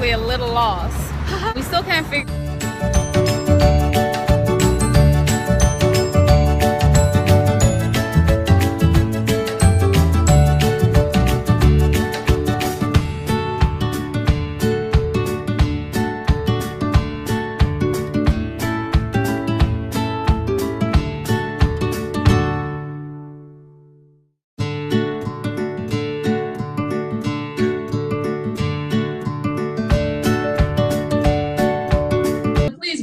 honestly a little lost. We still can't figure.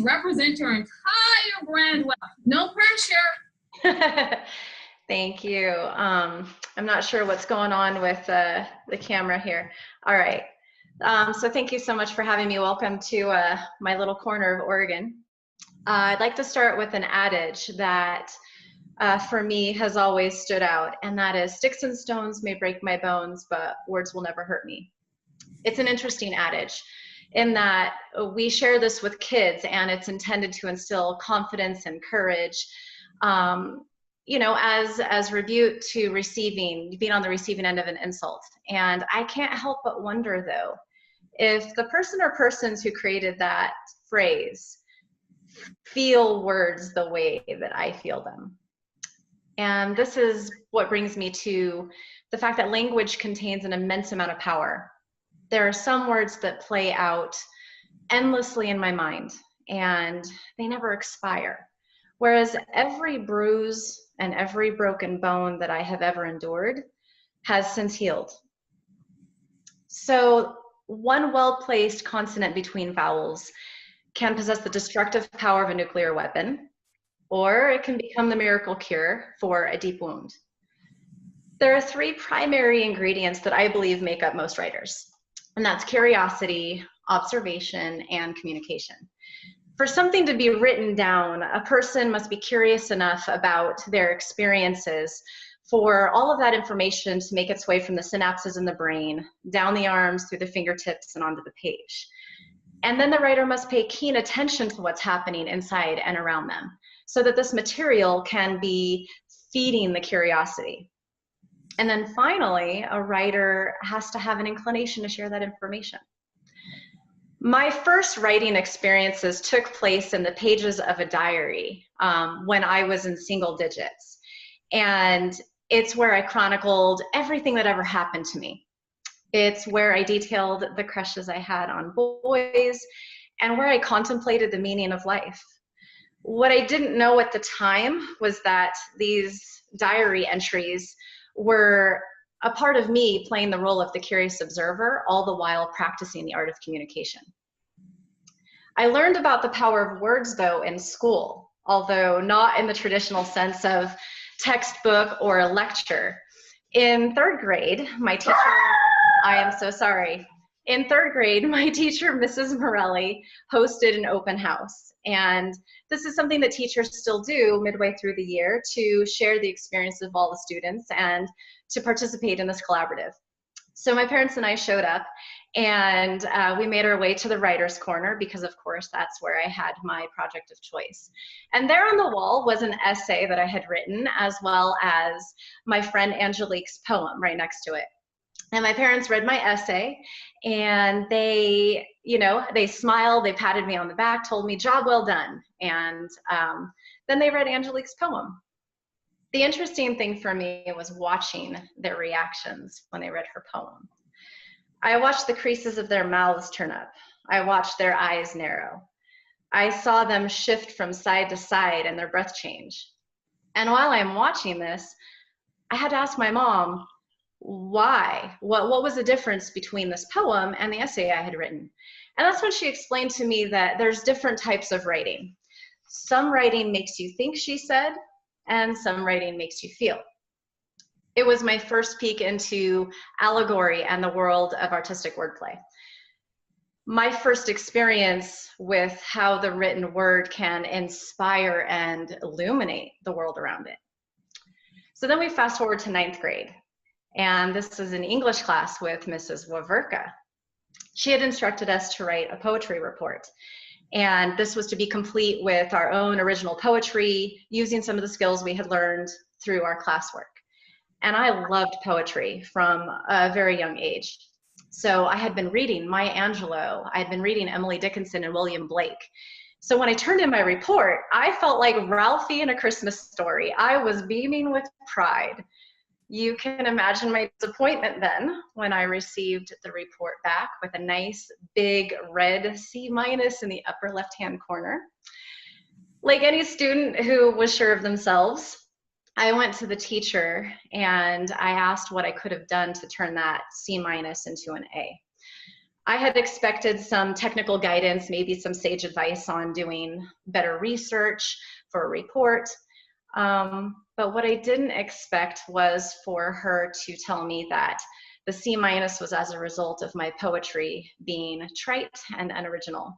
Represent your entire brand well. No pressure. Thank you. I'm not sure what's going on with the camera here. All right. So thank you so much for having me. Welcome to my little corner of Oregon. I'd like to start with an adage that for me has always stood out, and that is, sticks and stones may break my bones, but words will never hurt me. It's an interesting adage, in that we share this with kids, and it's intended to instill confidence and courage, you know, as rebuke to being on the receiving end of an insult. And I can't help but wonder, though, if the person or persons who created that phrase feel words the way that I feel them. And this is what brings me to the fact that language contains an immense amount of power. There are some words that play out endlessly in my mind, and they never expire. Whereas every bruise and every broken bone that I have ever endured has since healed. So one well-placed consonant between vowels can possess the destructive power of a nuclear weapon, or it can become the miracle cure for a deep wound. There are three primary ingredients that I believe make up most writers. And that's curiosity, observation, and communication. For something to be written down, a person must be curious enough about their experiences for all of that information to make its way from the synapses in the brain, down the arms, through the fingertips, and onto the page. And then the writer must pay keen attention to what's happening inside and around them, so that this material can be feeding the curiosity. And then finally, a writer has to have an inclination to share that information. My first writing experiences took place in the pages of a diary when I was in single digits. And it's where I chronicled everything that ever happened to me. It's where I detailed the crushes I had on boys, and where I contemplated the meaning of life. What I didn't know at the time was that these diary entries were a part of me playing the role of the curious observer, all the while practicing the art of communication. I learned about the power of words, though, in school, although not in the traditional sense of textbook or a lecture. In third grade, my teacher, I am so sorry. In third grade, my teacher, Mrs. Morelli, hosted an open house. And this is something that teachers still do midway through the year, to share the experience of all the students and to participate in this collaborative. So my parents and I showed up, and we made our way to the writer's corner, because of course that's where I had my project of choice. And there on the wall was an essay that I had written, as well as my friend Angelique's poem right next to it. And my parents read my essay, and they, you know, they smiled, they patted me on the back, told me, job well done. And then they read Angelique's poem. The interesting thing for me was watching their reactions when they read her poem. I watched the creases of their mouths turn up. I watched their eyes narrow. I saw them shift from side to side and their breath change. And while I'm watching this, I had to ask my mom, why? What was the difference between this poem and the essay I had written? And that's when she explained to me that there's different types of writing. Some writing makes you think, she said, and some writing makes you feel. It was my first peek into allegory and the world of artistic wordplay. My first experience with how the written word can inspire and illuminate the world around it. So then we fast forward to 9th grade. And this is an English class with Mrs. Waverka. She had instructed us to write a poetry report. And this was to be complete with our own original poetry, using some of the skills we had learned through our classwork. And I loved poetry from a very young age. So I had been reading Maya Angelou, I had been reading Emily Dickinson and William Blake. So when I turned in my report, I felt like Ralphie in A Christmas Story. I was beaming with pride. You can imagine my disappointment then when I received the report back with a nice big red C- in the upper left-hand corner. Like any student who was sure of themselves, I went to the teacher and I asked what I could have done to turn that C- into an A. I had expected some technical guidance, maybe some sage advice on doing better research for a report. But what I didn't expect was for her to tell me that the C- was as a result of my poetry being trite and unoriginal.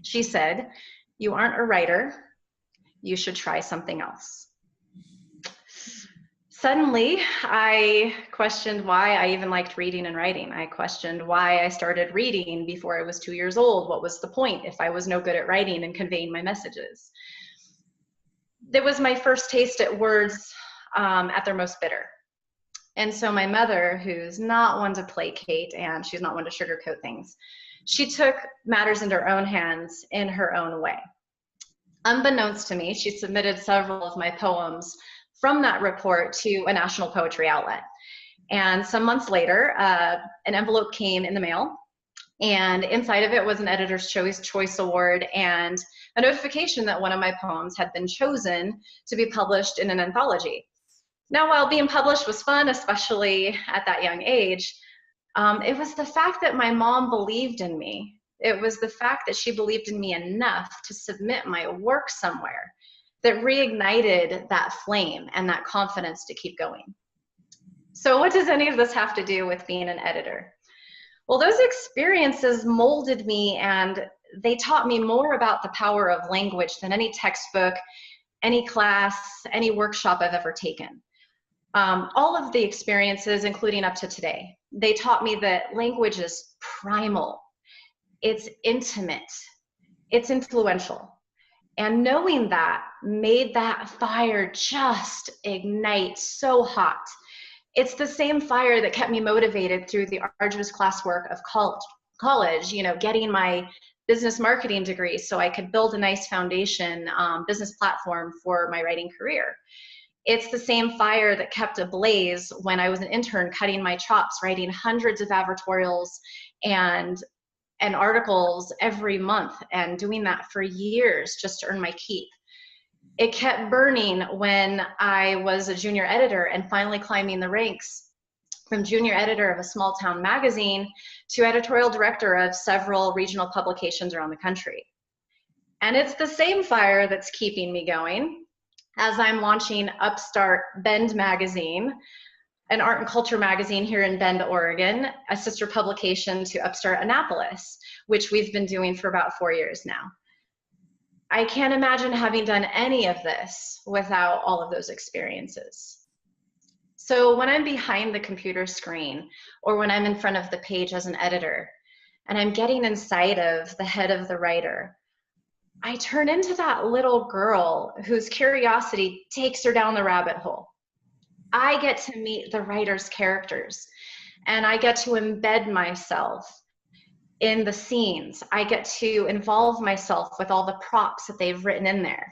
She said, "You aren't a writer. You should try something else." Suddenly, I questioned why I even liked reading and writing. I questioned why I started reading before I was 2 years old. What was the point if I was no good at writing and conveying my messages? It was my first taste at words at their most bitter. And so my mother, who's not one to placate and she's not one to sugarcoat things, she took matters into her own hands in her own way. Unbeknownst to me, she submitted several of my poems from that report to a national poetry outlet. And some months later, an envelope came in the mail, and inside of it was an Editor's Choice Award and a notification that one of my poems had been chosen to be published in an anthology. Now, while being published was fun, especially at that young age, it was the fact that my mom believed in me. It was the fact that she believed in me enough to submit my work somewhere that reignited that flame and that confidence to keep going. So what does any of this have to do with being an editor? Well, those experiences molded me and they taught me more about the power of language than any textbook, any class, any workshop I've ever taken. All of the experiences, including up to today, they taught me that language is primal, it's intimate, it's influential. And knowing that made that fire just ignite so hot. It's the same fire that kept me motivated through the arduous classwork of college, getting my business marketing degree so I could build a nice foundation, business platform for my writing career. It's the same fire that kept ablaze when I was an intern cutting my chops, writing hundreds of advertorials and articles every month and doing that for years just to earn my keep. It kept burning when I was a junior editor and finally climbing the ranks from junior editor of a small town magazine to editorial director of several regional publications around the country. And it's the same fire that's keeping me going as I'm launching Upstart Bend magazine, an art and culture magazine here in Bend, Oregon, a sister publication to Upstart Annapolis, which we've been doing for about 4 years now. I can't imagine having done any of this without all of those experiences. So when I'm behind the computer screen or when I'm in front of the page as an editor and I'm getting inside of the head of the writer, I turn into that little girl whose curiosity takes her down the rabbit hole. I get to meet the writer's characters and I get to embed myself in the scenes. I get to involve myself with all the props that they've written in there.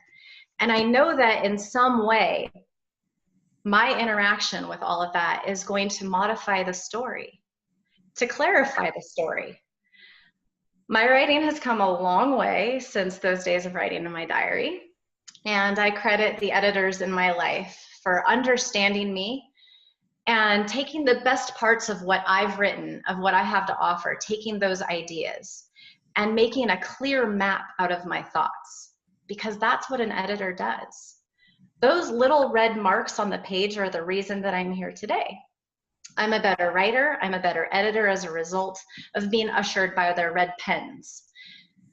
And I know that in some way, my interaction with all of that is going to modify the story, to clarify the story. My writing has come a long way since those days of writing in my diary. And I credit the editors in my life for understanding me and taking the best parts of what I've written, of what I have to offer, taking those ideas and making a clear map out of my thoughts, because that's what an editor does. Those little red marks on the page are the reason that I'm here today. I'm a better writer, I'm a better editor as a result of being ushered by their red pens.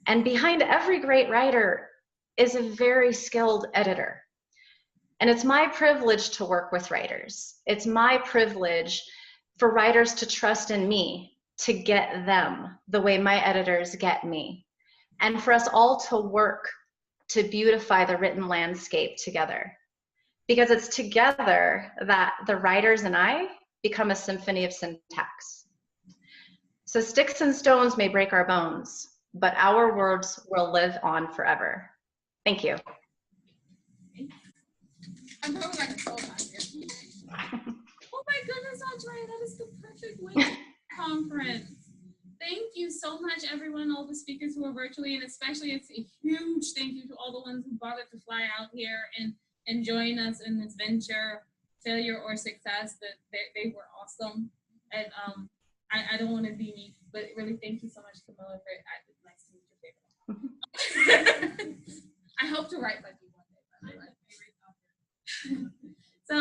And behind every great writer is a very skilled editor. And it's my privilege to work with writers. It's my privilege for writers to trust in me to get them the way my editors get me. And for us all to work to beautify the written landscape together. Because it's together that the writers and I become a symphony of syntax. So sticks and stones may break our bones, but our words will live on forever. Thank you. I'm probably like a soul out here. Oh my goodness, Andrea, that is the perfect way to conference. Thank you so much, everyone, all the speakers who are virtually, and especially it's a huge thank you to all the ones who bothered to fly out here and join us in this venture, failure or success. That they were awesome. And I don't want to be me, but really thank you so much, Camilla, for nice to meet you. I hope to write like you one day. So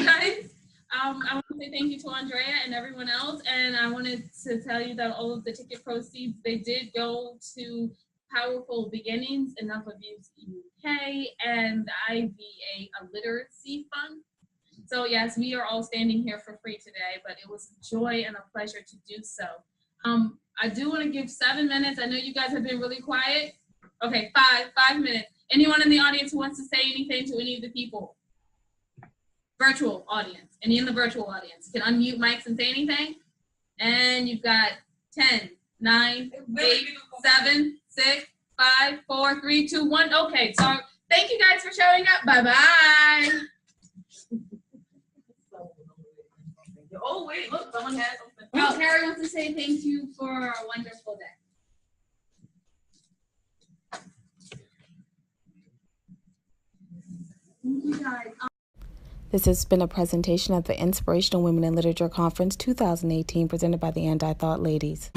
guys, I want to say thank you to Andrea and everyone else, and I wanted to tell you that all of the ticket proceeds, they did go to Powerful Beginnings, Enough Abuse UK, and the IVA Literacy Fund. So yes, we are all standing here for free today, but it was a joy and a pleasure to do so. I do want to give 7 minutes. I know you guys have been really quiet. Okay, five minutes. Anyone in the audience who wants to say anything to any of the people? Virtual audience. Any in the virtual audience can unmute mics and say anything. And you've got 10, 9, 8, 7, 6, 5, 4, 3, 2, 1. Okay, so thank you guys for showing up. Bye-bye. Oh, wait, look, someone has something. Oh, Harry wants to say thank you for a wonderful day. Thank you, guys. This has been a presentation of the Inspirational Women in Literature Conference 2018 presented by the Anti-Thought Ladies.